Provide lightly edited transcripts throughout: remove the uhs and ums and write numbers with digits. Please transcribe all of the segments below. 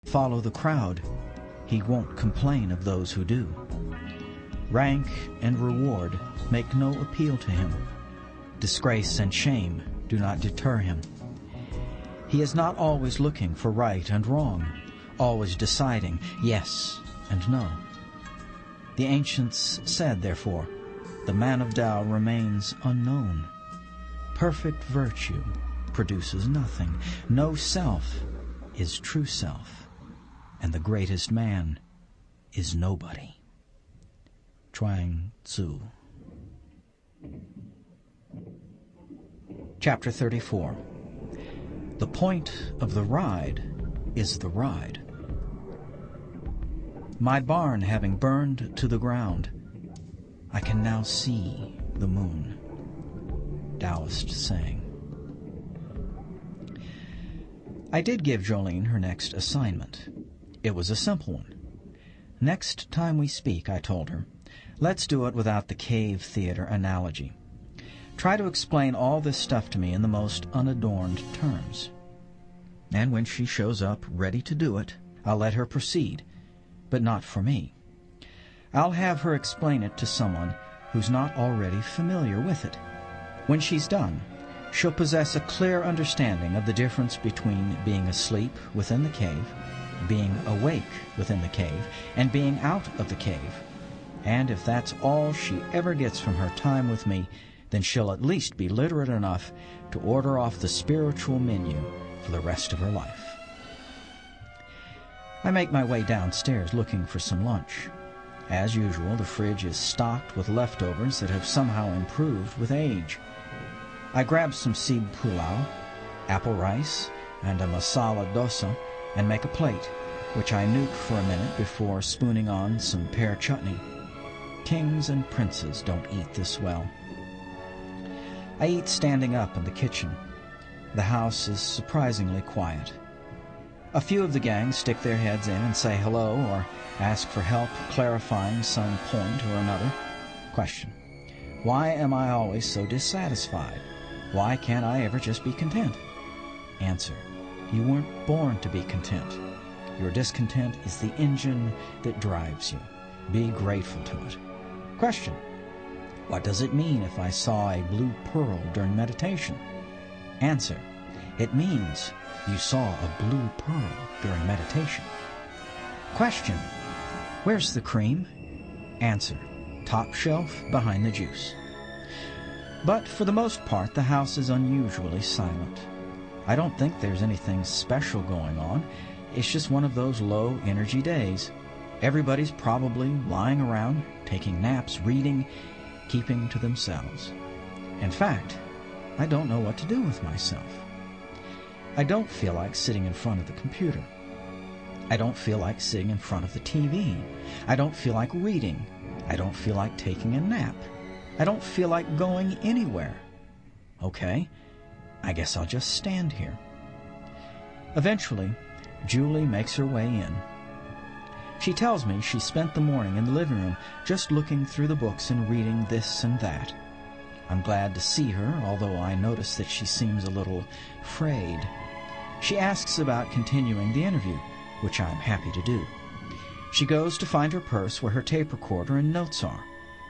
follow the crowd, he won't complain of those who do. Rank and reward make no appeal to him. Disgrace and shame do not deter him. He is not always looking for right and wrong, always deciding yes and no. The ancients said, therefore, the man of Tao remains unknown. Perfect virtue produces nothing. No self is true self, and the greatest man is nobody. Chuang Tzu. Chapter 34. The point of the ride is the ride. My barn having burned to the ground, I can now see the moon. Taoist saying. I did give Jolene her next assignment. It was a simple one. Next time we speak, I told her, let's do it without the cave theater analogy. Try to explain all this stuff to me in the most unadorned terms. And when she shows up ready to do it, I'll let her proceed, but not for me. I'll have her explain it to someone who's not already familiar with it. When she's done, she'll possess a clear understanding of the difference between being asleep within the cave, being awake within the cave, and being out of the cave. And if that's all she ever gets from her time with me, then she'll at least be literate enough to order off the spiritual menu for the rest of her life. I make my way downstairs looking for some lunch. As usual, the fridge is stocked with leftovers that have somehow improved with age. I grab some seed pulao, apple rice, and a masala dosa, and make a plate, which I nuke for a minute before spooning on some pear chutney. Kings and princes don't eat this well. I eat standing up in the kitchen. The house is surprisingly quiet. A few of the gang stick their heads in and say hello or ask for help clarifying some point or another. Question: why am I always so dissatisfied? Why can't I ever just be content? Answer: you weren't born to be content. Your discontent is the engine that drives you. Be grateful to it. Question: what does it mean if I saw a blue pearl during meditation? Answer: it means you saw a blue pearl during meditation. Question: where's the cream? Answer: top shelf behind the juice. But for the most part, the house is unusually silent. I don't think there's anything special going on. It's just one of those low-energy days. Everybody's probably lying around, taking naps, reading, keeping to themselves. In fact, I don't know what to do with myself. I don't feel like sitting in front of the computer. I don't feel like sitting in front of the TV. I don't feel like reading. I don't feel like taking a nap. I don't feel like going anywhere. Okay, I guess I'll just stand here. Eventually, Julie makes her way in. She tells me she spent the morning in the living room just looking through the books and reading this and that. I'm glad to see her, although I notice that she seems a little frayed. She asks about continuing the interview, which I'm happy to do. She goes to find her purse where her tape recorder and notes are.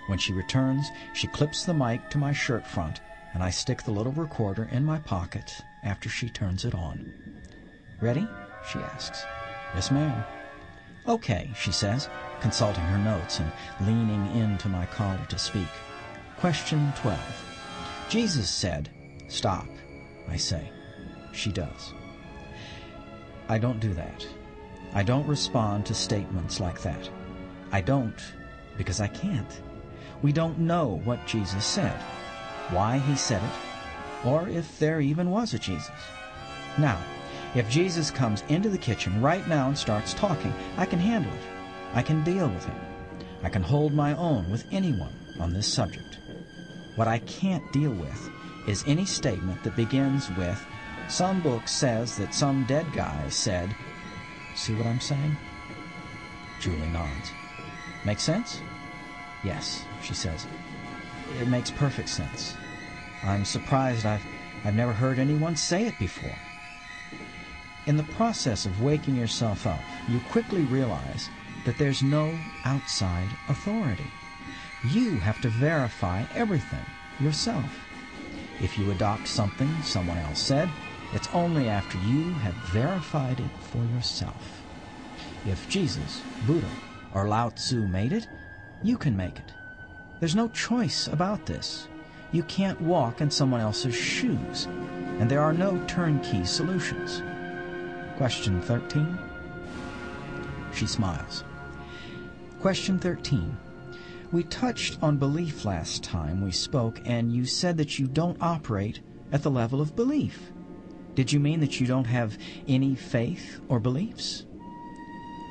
When she returns, she clips the mic to my shirt front, and I stick the little recorder in my pocket after she turns it on. Ready? She asks. Yes, ma'am. Okay, she says, consulting her notes and leaning into my collar to speak. Question 12. Jesus said, stop, I say. She does. I don't do that. I don't respond to statements like that. I don't because I can't. We don't know what Jesus said, why he said it, or if there even was a Jesus. Now, if Jesus comes into the kitchen right now and starts talking, I can handle it. I can deal with him. I can hold my own with anyone on this subject. What I can't deal with is any statement that begins with, some book says that some dead guy said. See what I'm saying? Julie nods. Make sense? Yes, she says. It makes perfect sense. I'm surprised I've never heard anyone say it before. In the process of waking yourself up, you quickly realize that there's no outside authority. You have to verify everything yourself. If you adopt something someone else said, it's only after you have verified it for yourself. If Jesus, Buddha, or Lao Tzu made it, you can make it. There's no choice about this. You can't walk in someone else's shoes, and there are no turnkey solutions. Question 13. She smiles. Question 13. We touched on belief last time we spoke, and you said that you don't operate at the level of belief. Did you mean that you don't have any faith or beliefs?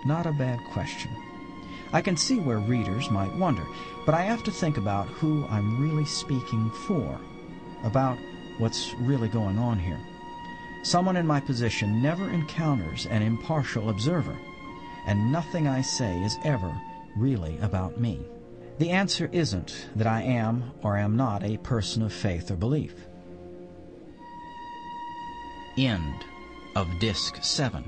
Not a bad question. I can see where readers might wonder, but I have to think about who I'm really speaking for, about what's really going on here. Someone in my position never encounters an impartial observer, and nothing I say is ever really about me. The answer isn't that I am or am not a person of faith or belief. End of Disc 7.